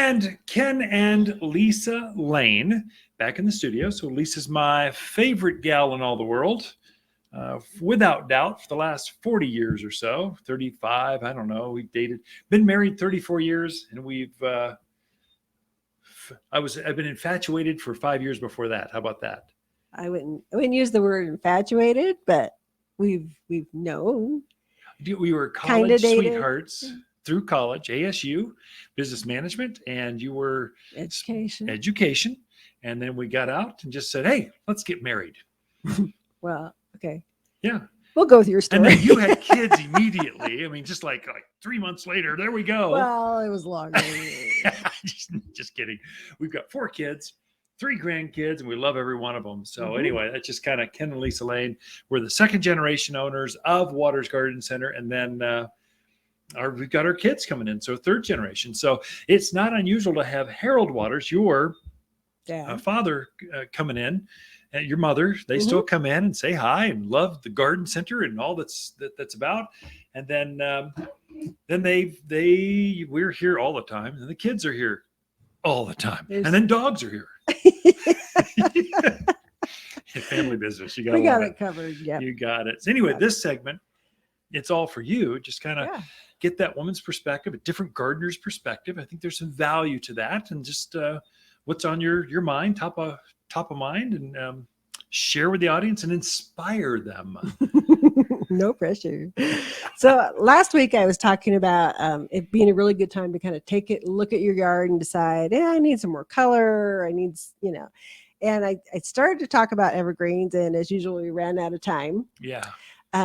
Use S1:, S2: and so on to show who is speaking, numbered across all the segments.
S1: And Ken and Lisa Lane back in the studio. So Lisa's my favorite gal in all the world. Without doubt, for the last 40 years or so, 35, I don't know. We dated, been married 34 years, and I've been infatuated for 5 years before that. How about that?
S2: I wouldn't use the word infatuated, but we've known.
S1: We were college sweethearts through college, ASU, business management, and you were education. And then we got out and just said, hey, let's get married.
S2: Well, okay.
S1: Yeah.
S2: We'll go with your story.
S1: And then you had kids immediately. I mean, just like 3 months later, there we go.
S2: Well, it was longer.
S1: just kidding. We've got 4 kids, 3 grandkids, and we love every one of them. So anyway, that's just kind of Ken and Lisa Lane. We're the second generation owners of Waters Garden Center. And then we've got our kids coming in. So third generation. So it's not unusual to have Harold Waters, your father, coming in. Your mother, they still come in and say hi and love the garden center and all that's about. And then we're here all the time, and the kids are here all the time. And then dogs are here. Family business. We got
S2: it covered. Yeah.
S1: You got it. So anyway, this segment, it's all for you. Just kind of get that woman's perspective, a different gardener's perspective. I think there's some value to that, and just what's on your mind, top of mind, and share with the audience and inspire them.
S2: No pressure. So last week I was talking about it being a really good time to kind of look at your yard and decide, I need some more color. I need, and I started to talk about evergreens, and as usual, we ran out of time.
S1: Yeah.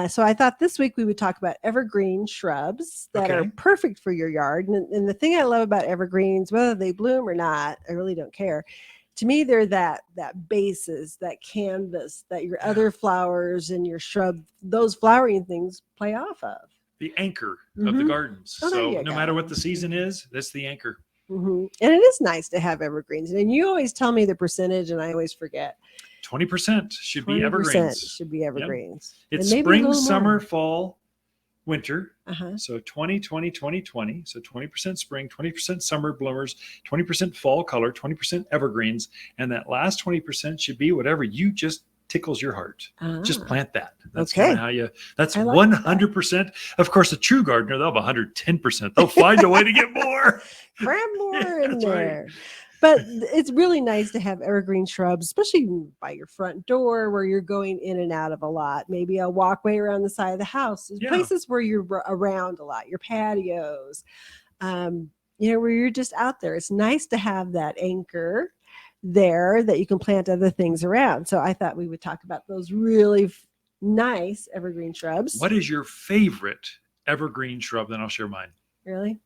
S2: So I thought this week we would talk about evergreen shrubs that are perfect for your yard. And the thing I love about evergreens, whether they bloom or not, I really don't care. To me, they're that basis, that canvas that your other flowers and your shrub, those flowering things play off of.
S1: The anchor of the gardens. So no matter what the season is, that's the anchor.
S2: And it is nice to have evergreens. And you always tell me the percentage, and I always forget.
S1: 20% should be evergreens.
S2: Should be evergreens.
S1: Yep. It's spring, summer, fall, winter. So 2020, 2020. So 20% spring, 20% summer bloomers, 20% fall color, 20% evergreens. And that last 20% should be whatever you just tickles your heart. Just plant that. That's kind of how that's 100%. Of course, a true gardener, they'll have 110%. They'll find a way to get more.
S2: Cram more in there. Right. But it's really nice to have evergreen shrubs, especially by your front door where you're going in and out of a lot. Maybe a walkway around the side of the house. Places where you're around a lot, your patios, where you're just out there. It's nice to have that anchor there that you can plant other things around. So I thought we would talk about those really nice evergreen shrubs.
S1: What is your favorite evergreen shrub? Then I'll share mine.
S2: Really?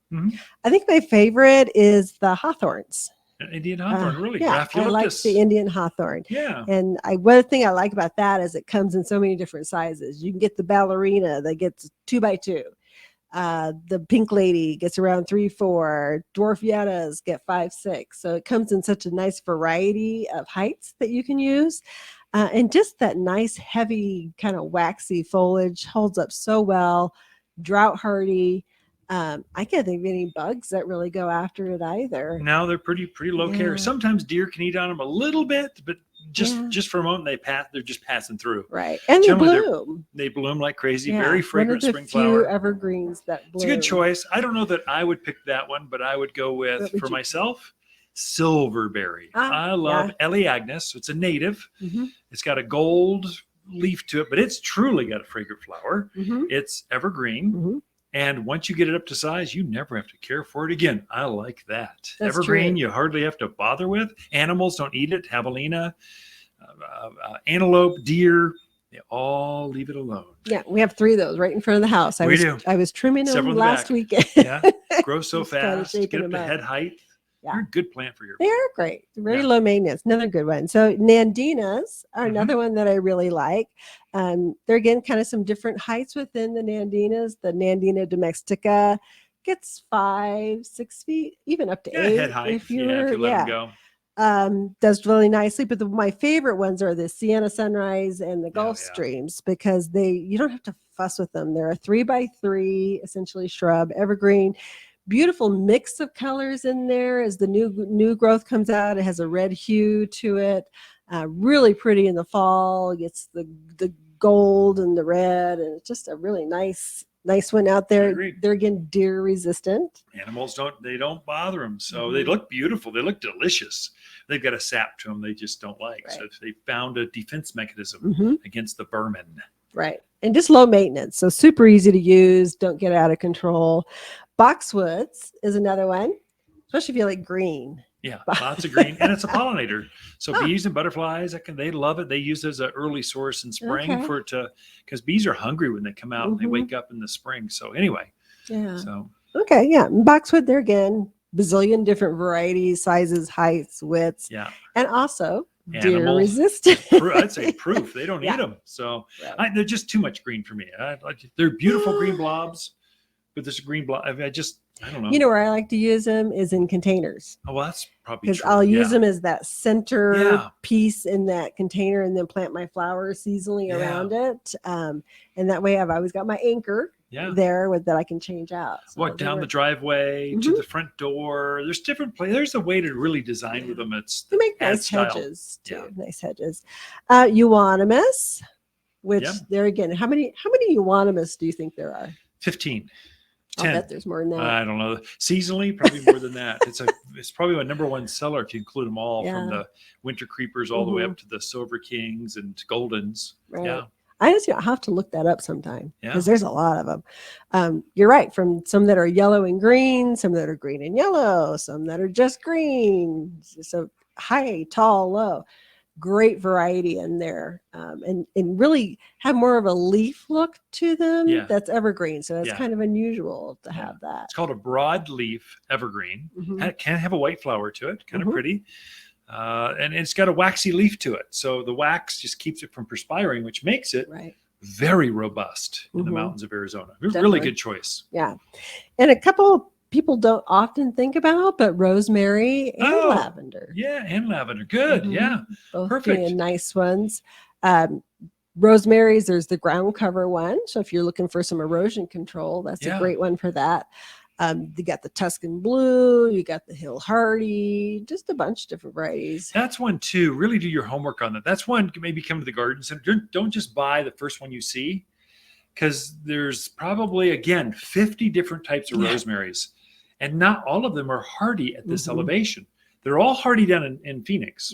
S2: I think my favorite is the hawthorns.
S1: Indian hawthorn, really?
S2: Yeah, I like the Indian hawthorn.
S1: Yeah.
S2: And one thing I like about that is it comes in so many different sizes. You can get the ballerina that gets 2x2. The pink lady gets around 3-4. Dwarf yettas get 5-6. So it comes in such a nice variety of heights that you can use. And just that nice, heavy, kind of waxy foliage holds up so well, drought hardy. I can't think of any bugs that really go after it either.
S1: No, they're pretty low care. Sometimes deer can eat on them a little bit, but just for a moment they're just passing through.
S2: Right. And they bloom.
S1: They bloom like crazy. Very fragrant spring
S2: flower.
S1: Few
S2: evergreens that bloom.
S1: It's a good choice. I don't know that I would pick that one, but I would go with, for myself, Silverberry. I love Eleagnus. It's a native. It's got a gold leaf to it, but it's truly got a fragrant flower. It's evergreen. And once you get it up to size, you never have to care for it again. I like that.
S2: That's
S1: evergreen,
S2: true.
S1: You hardly have to bother with. Animals don't eat it. Javelina, antelope, deer, they all leave it alone.
S2: Yeah, we have 3 of those right in front of the house. I was trimming them last weekend.
S1: Grow so fast. Get up to head height. They're a good plant for your
S2: They are great. Very low maintenance. Another good one. So Nandinas are another one that I really like. They're again kind of some different heights within the Nandinas. The Nandina domestica gets 5-6 feet, even up to 8
S1: head height.
S2: if you
S1: let them go.
S2: Does really nicely. But my favorite ones are the Sienna Sunrise and the Gulf Streams because you don't have to fuss with them. They're a 3x3 essentially shrub, evergreen. beautiful mix of colors in there as the new growth comes out. It has a red hue to it. Really pretty in the fall. It gets the gold and the red, and it's just a really nice one out there. They're again deer resistant.
S1: Animals don't bother them, so they look beautiful. They look delicious. They've got a sap to them they just don't like.
S2: Right.
S1: So they found a defense mechanism against the vermin.
S2: Right. And just low maintenance. So super easy to use. Don't get out of control. Boxwoods is another one, especially if you like green.
S1: Yeah, lots of green. And it's a pollinator. So bees and butterflies, they love it. They use it as an early source in spring for it to, because bees are hungry when they come out and they wake up in the spring. So anyway.
S2: Yeah.
S1: So.
S2: Okay. Yeah. Boxwood, there again, bazillion different varieties, sizes, heights, widths.
S1: Yeah.
S2: And also deer resistant.
S1: I'd say proof. They don't eat them. So they're just too much green for me. They're beautiful green blobs, but there's a green blob. I don't know.
S2: You know where I like to use them is in containers.
S1: Oh, well, that's probably
S2: because
S1: true.
S2: I'll use them as that center piece in that container, and then plant my flowers seasonally around it. And that way, I've always got my anchor there that I can change out. So
S1: walk down the driveway to the front door. There's different places. There's a way to really design with them.
S2: They make nice hedges too. Nice hedges. Euonymus, which there again, how many Euonymus do you think there are?
S1: 15.
S2: 10. I bet there's more than that.
S1: I don't know. Seasonally, probably more than that. It's probably a #1 seller if you include them all, from the winter creepers all the way up to the silver kings and goldens.
S2: Right.
S1: Yeah.
S2: I just have to look that up sometime because there's a lot of them. You're right. From some that are yellow and green, some that are green and yellow, some that are just green. So high, tall, low. Great variety in there, and really have more of a leaf look to them. That's evergreen, so it's kind of unusual to have that.
S1: It's called a broadleaf evergreen. It can have a white flower to it, kind of pretty, and it's got a waxy leaf to it. So the wax just keeps it from perspiring, which makes it very robust in the mountains of Arizona. Really good choice.
S2: Yeah, and a couple people don't often think about, but rosemary and lavender.
S1: Yeah, and lavender. Good. Yeah.
S2: Both
S1: perfect.
S2: Being nice ones. Rosemary's, there's the ground cover one. So if you're looking for some erosion control, that's a great one for that. You got the Tuscan blue, you got the Hill Hardy, just a bunch of different varieties.
S1: That's one too. Really do your homework on that. That's one, maybe come to the garden center. Don't just buy the first one you see, because there's probably, again, 50 different types of rosemaries. And not all of them are hardy at this elevation. They're all hardy down in Phoenix,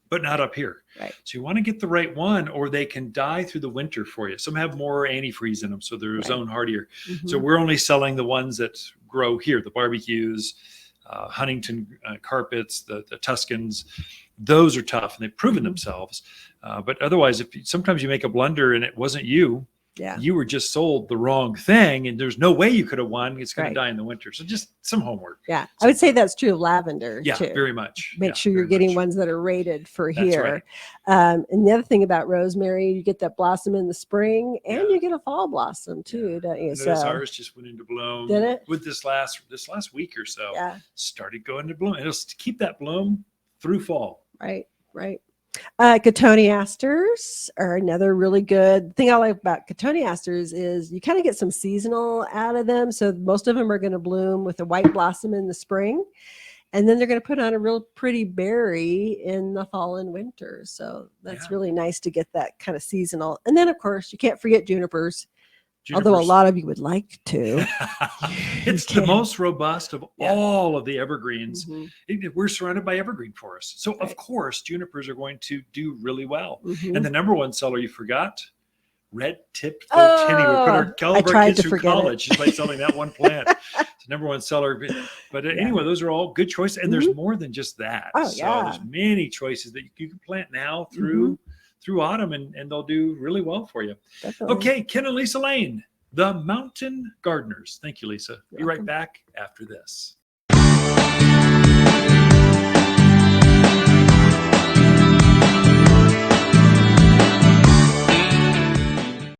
S1: but not up here.
S2: Right.
S1: So you want to get the right one, or they can die through the winter for you. Some have more antifreeze in them, so they're zone hardier. So we're only selling the ones that grow here, the barbecues, Huntington carpets, the Tuscans. Those are tough, and they've proven themselves. But otherwise, sometimes you make a blunder and it wasn't you. You were just sold the wrong thing, and there's no way you could have won. It's going to die in the winter. So just some homework.
S2: I would say that's true of lavender too.
S1: Very much.
S2: Make sure you're getting ones that are rated for here. And the other thing about rosemary, you get that blossom in the spring, and you get a fall blossom too, don't you?
S1: So ours just went into bloom.
S2: Did it?
S1: With this last week or so. Started going to bloom. It'll keep that bloom through fall.
S2: Right. Cotoneasters are another really good thing I like about Cotoneasters is you kind of get some seasonal out of them. So most of them are going to bloom with a white blossom in the spring, and then they're going to put on a real pretty berry in the fall and winter. So that's really nice to get that kind of seasonal. And then of course you can't forget junipers. Although a lot of you would like to.
S1: It's the most robust of all of the evergreens. We're surrounded by evergreen forests. So, of course, junipers are going to do really well. And the #1 seller you forgot, red Tip Photinia. We put all of our kids through college just by selling that one plant. It's the #1 seller. But anyway, those are all good choices. And there's more than just that. So there's many choices that you can plant now through autumn, and they'll do really well for you.
S2: Definitely.
S1: Okay, Ken and Lisa Lane, the Mountain Gardeners. Thank you, Lisa. Be right back after this.